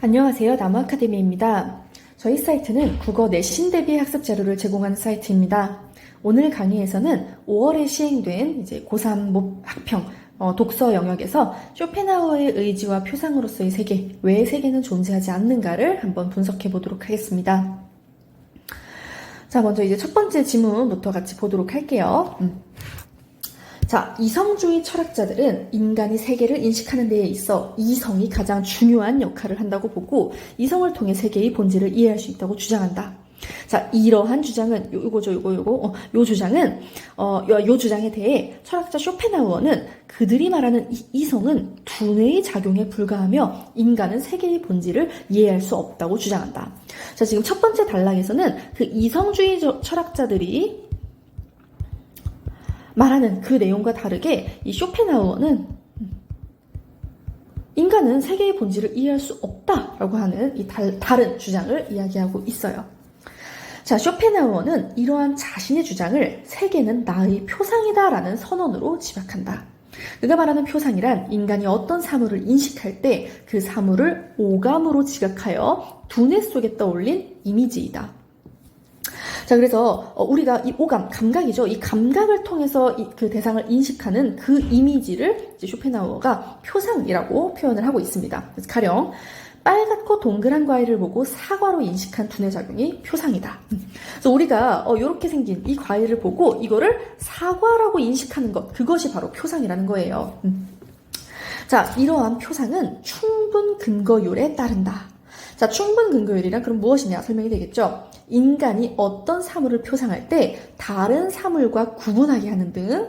안녕하세요. 나무아카데미입니다. 저희 사이트는 국어 내신 대비 학습 자료를 제공하는 사이트입니다. 오늘 강의에서는 5월에 시행된 고3 학평 독서 영역에서 쇼펜하우어의 의지와 표상으로서의 세계, 왜 세계는 존재하지 않는가를 한번 분석해 보도록 하겠습니다. 자, 먼저 첫 번째 지문부터 같이 보도록 할게요. 자, 이성주의 철학자들은 인간이 세계를 인식하는 데에 있어 이성이 가장 중요한 역할을 한다고 보고 이성을 통해 세계의 본질을 이해할 수 있다고 주장한다. 자, 이러한 주장은 요 주장에 대해 철학자 쇼펜하우어는 그들이 말하는 이성은 두뇌의 작용에 불과하며 인간은 세계의 본질을 이해할 수 없다고 주장한다. 자, 지금 첫 번째 단락에서는 그 이성주의 철학자들이 말하는 그 내용과 다르게 이 쇼펜하우어는 인간은 세계의 본질을 이해할 수 없다라고 하는 이 다른 주장을 이야기하고 있어요. 자, 쇼펜하우어는 이러한 자신의 주장을 세계는 나의 표상이다라는 선언으로 지박한다. 그가 말하는 표상이란 인간이 어떤 사물을 인식할 때 그 사물을 오감으로 지각하여 두뇌 속에 떠올린 이미지이다. 자, 그래서 우리가 이 오감, 감각이죠. 이 감각을 통해서 그 대상을 인식하는 그 이미지를 쇼펜하우어가 표상이라고 표현을 하고 있습니다. 그래서 가령 빨갛고 동그란 과일을 보고 사과로 인식한 두뇌 작용이 표상이다. 그래서 우리가 이렇게 생긴 이 과일을 보고 이거를 사과라고 인식하는 것, 그것이 바로 표상이라는 거예요. 자, 이러한 표상은 충분 근거율에 따른다. 자, 충분 근거율이란 그럼 무엇이냐 설명이 되겠죠. 인간이 어떤 사물을 표상할 때 다른 사물과 구분하게 하는 등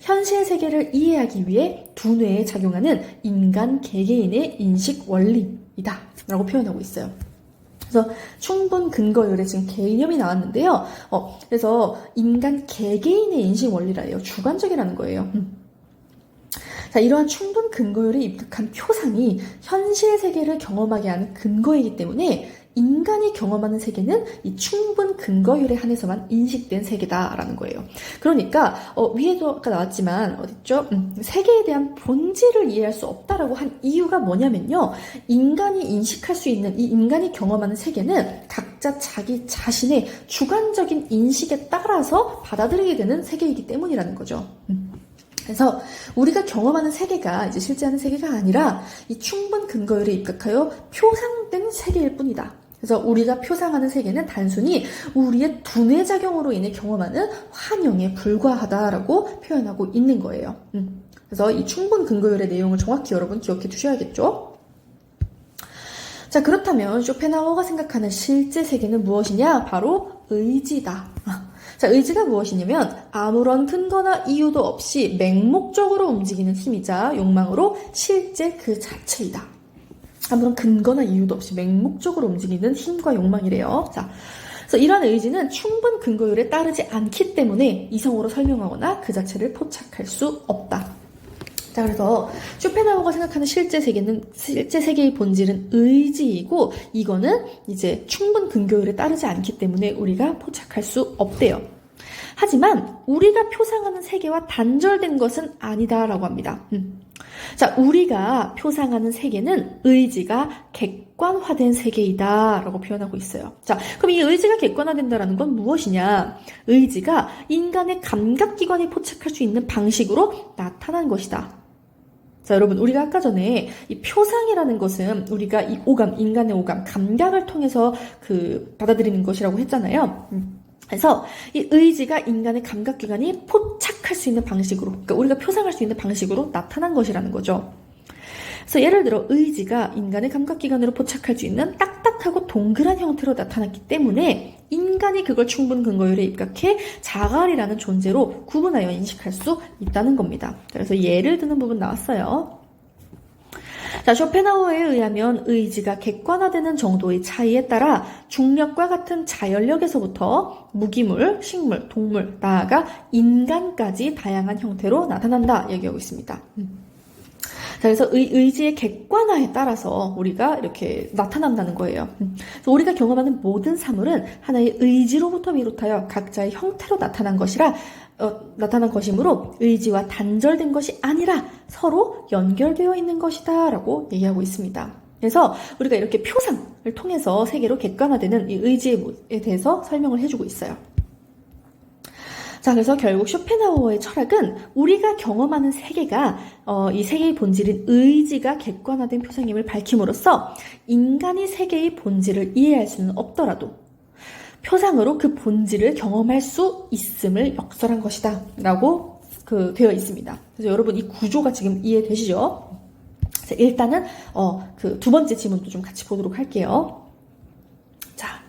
현실 세계를 이해하기 위해 두뇌에 작용하는 인간 개개인의 인식 원리이다 라고 표현하고 있어요. 그래서 충분 근거율에 지금 개념이 나왔는데요. 그래서 인간 개개인의 인식 원리라예요. 주관적이라는 거예요. 자, 이러한 충분 근거율에 입각한 표상이 현실 세계를 경험하게 하는 근거이기 때문에 인간이 경험하는 세계는 이 충분 근거율에 한해서만 인식된 세계다라는 거예요. 그러니까 위에도 아까 나왔지만 어딨죠? 세계에 대한 본질을 이해할 수 없다라고 한 이유가 뭐냐면요. 인간이 인식할 수 있는 이 인간이 경험하는 세계는 각자 자기 자신의 주관적인 인식에 따라서 받아들이게 되는 세계이기 때문이라는 거죠. 그래서 우리가 경험하는 세계가 실제하는 세계가 아니라 이 충분 근거율에 입각하여 표상된 세계일 뿐이다. 그래서 우리가 표상하는 세계는 단순히 우리의 두뇌 작용으로 인해 경험하는 환영에 불과하다라고 표현하고 있는 거예요. 그래서 이 충분 근거율의 내용을 정확히 여러분 기억해 두셔야겠죠. 자, 그렇다면 쇼펜하우어가 생각하는 실제 세계는 무엇이냐? 바로 의지다. 자, 의지가 무엇이냐면 아무런 근거나 이유도 없이 맹목적으로 움직이는 힘이자 욕망으로 실제 그 자체이다. 아무런 근거나 이유도 없이 맹목적으로 움직이는 힘과 욕망이래요. 자, 그래서 이러한 의지는 충분 근거율에 따르지 않기 때문에 이성으로 설명하거나 그 자체를 포착할 수 없다. 자, 그래서 쇼펜하우어가 생각하는 실제 세계의 본질은 의지이고 이거는 충분 근거율에 따르지 않기 때문에 우리가 포착할 수 없대요. 하지만 우리가 표상하는 세계와 단절된 것은 아니다라고 합니다. 자, 우리가 표상하는 세계는 의지가 객관화된 세계이다라고 표현하고 있어요. 자, 그럼 이 의지가 객관화된다라는 건 무엇이냐? 의지가 인간의 감각기관이 포착할 수 있는 방식으로 나타난 것이다. 자, 여러분, 우리가 아까 전에 이 표상이라는 것은 우리가 이 오감, 인간의 오감, 감각을 통해서 받아들이는 것이라고 했잖아요. 그래서 이 의지가 인간의 감각기관이 포착할 수 있는 방식으로, 그러니까 우리가 표상할 수 있는 방식으로 나타난 것이라는 거죠. 그래서 예를 들어 의지가 인간의 감각기관으로 포착할 수 있는 딱딱하고 동그란 형태로 나타났기 때문에 인간이 그걸 충분 근거율에 입각해 자갈이라는 존재로 구분하여 인식할 수 있다는 겁니다. 그래서 예를 드는 부분 나왔어요. 자, 쇼펜하우어에 의하면 의지가 객관화되는 정도의 차이에 따라 중력과 같은 자연력에서부터 무기물, 식물, 동물, 나아가 인간까지 다양한 형태로 나타난다 얘기하고 있습니다. 자, 그래서 의지의 객관화에 따라서 우리가 이렇게 나타난다는 거예요. 그래서 우리가 경험하는 모든 사물은 하나의 의지로부터 비롯하여 각자의 형태로 나타난 것이라 나타난 것이므로 의지와 단절된 것이 아니라 서로 연결되어 있는 것이다 라고 얘기하고 있습니다. 그래서 우리가 이렇게 표상을 통해서 세계로 객관화되는 이 의지에 대해서 설명을 해주고 있어요. 자, 그래서 결국 쇼펜하우어의 철학은 우리가 경험하는 세계가 이 세계의 본질인 의지가 객관화된 표상임을 밝힘으로써 인간이 세계의 본질을 이해할 수는 없더라도 표상으로 그 본질을 경험할 수 있음을 역설한 것이다 라고 되어 있습니다. 그래서 여러분 이 구조가 지금 이해되시죠? 일단은 그 두 번째 지문도 좀 같이 보도록 할게요. 자,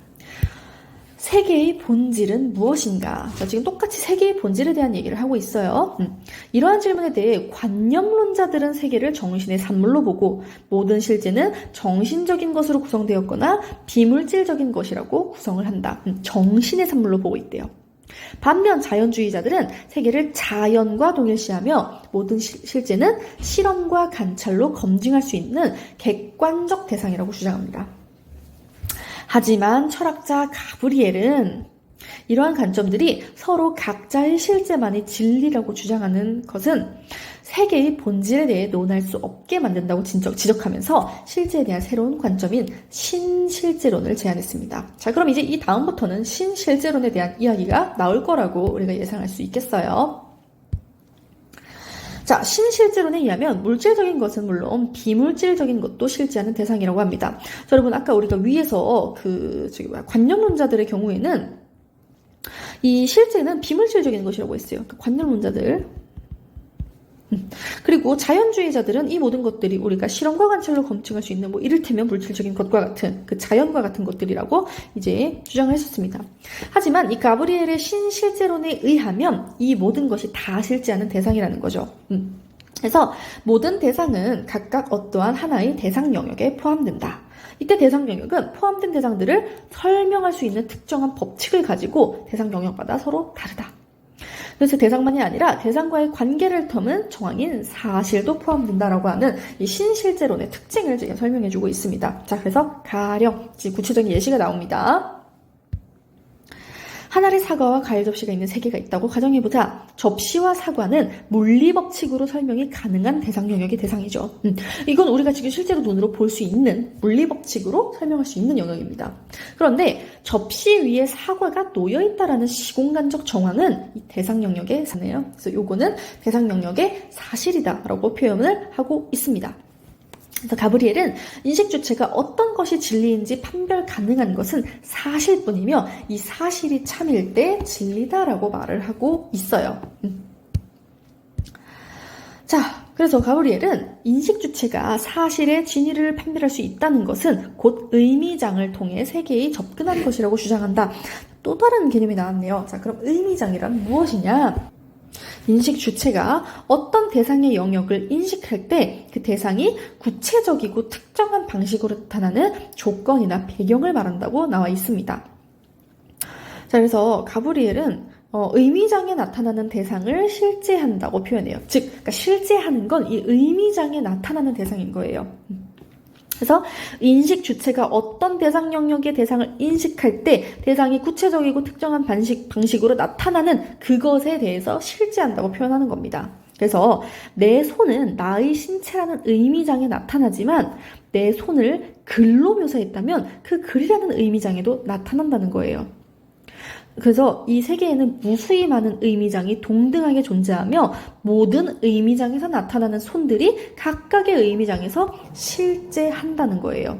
세계의 본질은 무엇인가? 자, 지금 똑같이 세계의 본질에 대한 얘기를 하고 있어요. 이러한 질문에 대해 관념론자들은 세계를 정신의 산물로 보고 모든 실제는 정신적인 것으로 구성되었거나 비물질적인 것이라고 구성을 한다. 정신의 산물로 보고 있대요. 반면 자연주의자들은 세계를 자연과 동일시하며 모든 실제는 실험과 관찰로 검증할 수 있는 객관적 대상이라고 주장합니다. 하지만 철학자 가브리엘은 이러한 관점들이 서로 각자의 실제만이 진리라고 주장하는 것은 세계의 본질에 대해 논할 수 없게 만든다고 지적하면서 실제에 대한 새로운 관점인 신실제론을 제안했습니다. 자, 그럼 이제 이 다음부터는 신실제론에 대한 이야기가 나올 거라고 우리가 예상할 수 있겠어요. 자, 신실제론에 의하면 물질적인 것은 물론 비물질적인 것도 실제하는 대상이라고 합니다. 자, 여러분 아까 우리가 위에서 관념론자들의 경우에는 이 실제는 비물질적인 것이라고 했어요. 관념론자들. 그리고 자연주의자들은 이 모든 것들이 우리가 실험과 관찰로 검증할 수 있는 이를테면 물질적인 것과 같은 그 자연과 같은 것들이라고 이제 주장을 했었습니다. 하지만 이 가브리엘의 신실제론에 의하면 이 모든 것이 다 실제하는 대상이라는 거죠. 그래서 모든 대상은 각각 어떠한 하나의 대상 영역에 포함된다. 이때 대상 영역은 포함된 대상들을 설명할 수 있는 특정한 법칙을 가지고 대상 영역마다 서로 다르다. 그래서 대상만이 아니라 대상과의 관계를 터는 정황인 사실도 포함된다라고 하는 이 신실제론의 특징을 지금 설명해주고 있습니다. 자, 그래서 가령 구체적인 예시가 나옵니다. 한 알의 사과와 과일 접시가 있는 세 개가 있다고 가정해보자. 접시와 사과는 물리법칙으로 설명이 가능한 대상 영역의 대상이죠. 이건 우리가 지금 실제로 눈으로 볼 수 있는 물리법칙으로 설명할 수 있는 영역입니다. 그런데 접시 위에 사과가 놓여있다라는 시공간적 정황은 이 대상 영역의 사네요. 그래서 요거는 대상 영역의 사실이다라고 표현을 하고 있습니다. 그래서 가브리엘은 인식 주체가 어떤 것이 진리인지 판별 가능한 것은 사실뿐이며 이 사실이 참일 때 진리다라고 말을 하고 있어요. 자, 그래서 가브리엘은 인식 주체가 사실의 진위를 판별할 수 있다는 것은 곧 의미장을 통해 세계에 접근한 것이라고 주장한다. 또 다른 개념이 나왔네요. 자, 그럼 의미장이란 무엇이냐? 인식 주체가 어떤 대상의 영역을 인식할 때 그 대상이 구체적이고 특정한 방식으로 나타나는 조건이나 배경을 말한다고 나와 있습니다. 자, 그래서 가브리엘은 의미장에 나타나는 대상을 실제한다고 표현해요. 즉, 그러니까 실제하는 건 이 의미장에 나타나는 대상인 거예요. 그래서 인식 주체가 어떤 대상 영역의 대상을 인식할 때 대상이 구체적이고 특정한 방식으로 나타나는 그것에 대해서 실제한다고 표현하는 겁니다. 그래서 내 손은 나의 신체라는 의미장에 나타나지만 내 손을 글로 묘사했다면 그 글이라는 의미장에도 나타난다는 거예요. 그래서 이 세계에는 무수히 많은 의미장이 동등하게 존재하며 모든 의미장에서 나타나는 손들이 각각의 의미장에서 실제한다는 거예요.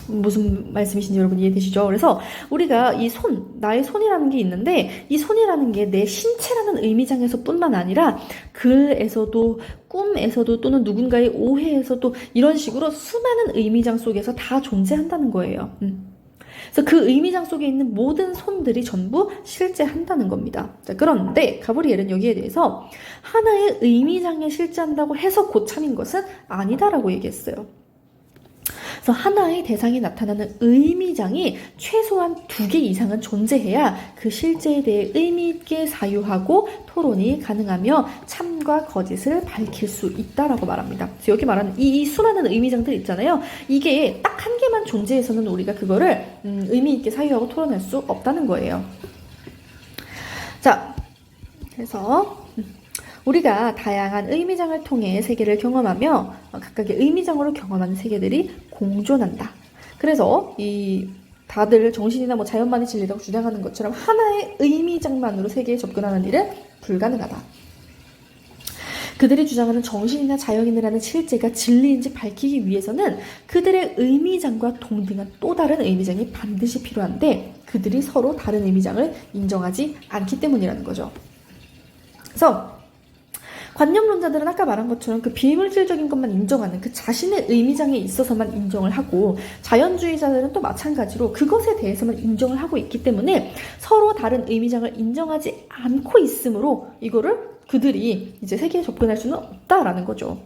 무슨 말씀이신지 여러분 이해되시죠? 그래서 우리가 이 나의 손이라는 게 있는데 이 손이라는 게 내 신체라는 의미장에서 뿐만 아니라 글에서도 꿈에서도 또는 누군가의 오해에서도 이런 식으로 수많은 의미장 속에서 다 존재한다는 거예요. 그래서 그 의미장 속에 있는 모든 손들이 전부 실제한다는 겁니다. 자, 그런데 가브리엘은 여기에 대해서 하나의 의미장에 실제한다고 해서 곧 참인 것은 아니다라고 얘기했어요. 그래서 하나의 대상이 나타나는 의미장이 최소한 2개 이상은 존재해야 그 실제에 대해 의미 있게 사유하고 토론이 가능하며 참과 거짓을 밝힐 수 있다라고 말합니다. 그래서 여기 말하는 이 수많은 의미장들 있잖아요. 이게 딱 한 개만 존재해서는 우리가 그거를 의미 있게 사유하고 토론할 수 없다는 거예요. 자, 그래서 우리가 다양한 의미장을 통해 세계를 경험하며 각각의 의미장으로 경험하는 세계들이 공존한다. 그래서 이 다들 정신이나 뭐 자연만이 진리라고 주장하는 것처럼 하나의 의미장만으로 세계에 접근하는 일은 불가능하다. 그들이 주장하는 정신이나 자연이라는 실제가 진리인지 밝히기 위해서는 그들의 의미장과 동등한 또 다른 의미장이 반드시 필요한데 그들이 서로 다른 의미장을 인정하지 않기 때문이라는 거죠. 그래서 관념론자들은 아까 말한 것처럼 그 비물질적인 것만 인정하는 그 자신의 의미장에 있어서만 인정을 하고 자연주의자들은 또 마찬가지로 그것에 대해서만 인정을 하고 있기 때문에 서로 다른 의미장을 인정하지 않고 있으므로 이거를 그들이 이제 세계에 접근할 수는 없다라는 거죠.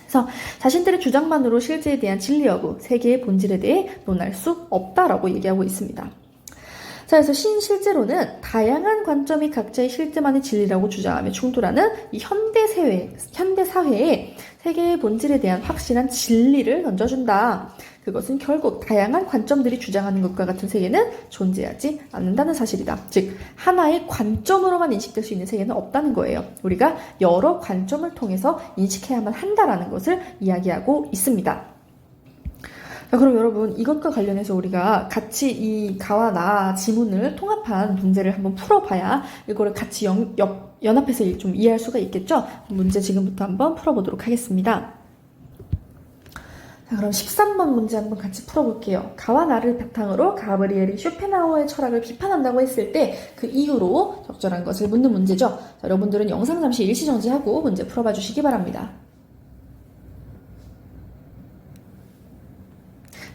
그래서 자신들의 주장만으로 실제에 대한 진리 여부, 세계의 본질에 대해 논할 수 없다라고 얘기하고 있습니다. 자, 그래서 신실제론은 다양한 관점이 각자의 실제만의 진리라고 주장하며 충돌하는 이 현대 사회에 세계의 본질에 대한 확실한 진리를 던져준다. 그것은 결국 다양한 관점들이 주장하는 것과 같은 세계는 존재하지 않는다는 사실이다. 즉, 하나의 관점으로만 인식될 수 있는 세계는 없다는 거예요. 우리가 여러 관점을 통해서 인식해야만 한다라는 것을 이야기하고 있습니다. 자, 그럼 여러분 이것과 관련해서 우리가 같이 이 가와 나 지문을 통합한 문제를 한번 풀어봐야 이거를 같이 연합해서 좀 이해할 수가 있겠죠? 문제 지금부터 한번 풀어보도록 하겠습니다. 자, 그럼 13번 문제 한번 같이 풀어볼게요. 가와 나를 바탕으로 가브리엘이 쇼펜하우어의 철학을 비판한다고 했을 때 그 이유로 적절한 것을 묻는 문제죠. 자, 여러분들은 영상 잠시 일시정지하고 문제 풀어봐 주시기 바랍니다.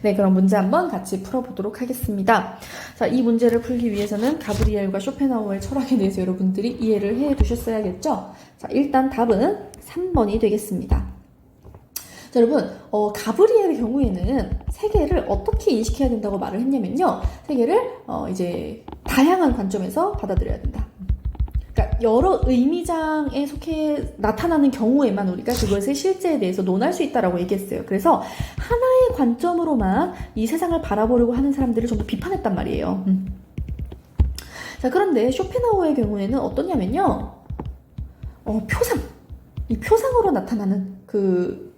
네, 그럼 문제 한번 같이 풀어보도록 하겠습니다. 자, 이 문제를 풀기 위해서는 가브리엘과 쇼펜하우어의 철학에 대해서 여러분들이 이해를 해 두셨어야겠죠? 자, 일단 답은 3번이 되겠습니다. 자, 여러분, 가브리엘의 경우에는 세계를 어떻게 인식해야 된다고 말을 했냐면요. 세계를, 이제, 다양한 관점에서 받아들여야 된다. 그러니까 여러 의미장에 속해 나타나는 경우에만 우리가 그것의 실제에 대해서 논할 수 있다라고 얘기했어요. 그래서 하나의 관점으로만 이 세상을 바라보려고 하는 사람들을 전부 비판했단 말이에요. 자, 그런데 쇼펜하우어의 경우에는 어떠냐면요. 표상. 이 표상으로 나타나는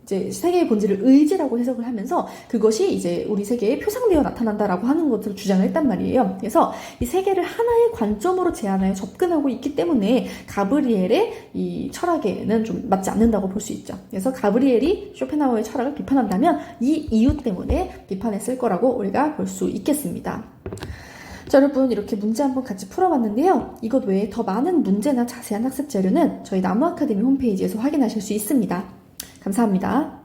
이제 세계의 본질을 의지라고 해석을 하면서 그것이 이제 우리 세계에 표상되어 나타난다라고 하는 것을 주장을 했단 말이에요. 그래서 이 세계를 하나의 관점으로 제한하여 접근하고 있기 때문에 가브리엘의 이 철학에는 좀 맞지 않는다고 볼 수 있죠. 그래서 가브리엘이 쇼펜하우어의 철학을 비판한다면 이 이유 때문에 비판했을 거라고 우리가 볼 수 있겠습니다. 자, 여러분 이렇게 문제 한번 같이 풀어봤는데요. 이것 외에 더 많은 문제나 자세한 학습 자료는 저희 나무 아카데미 홈페이지에서 확인하실 수 있습니다. 감사합니다.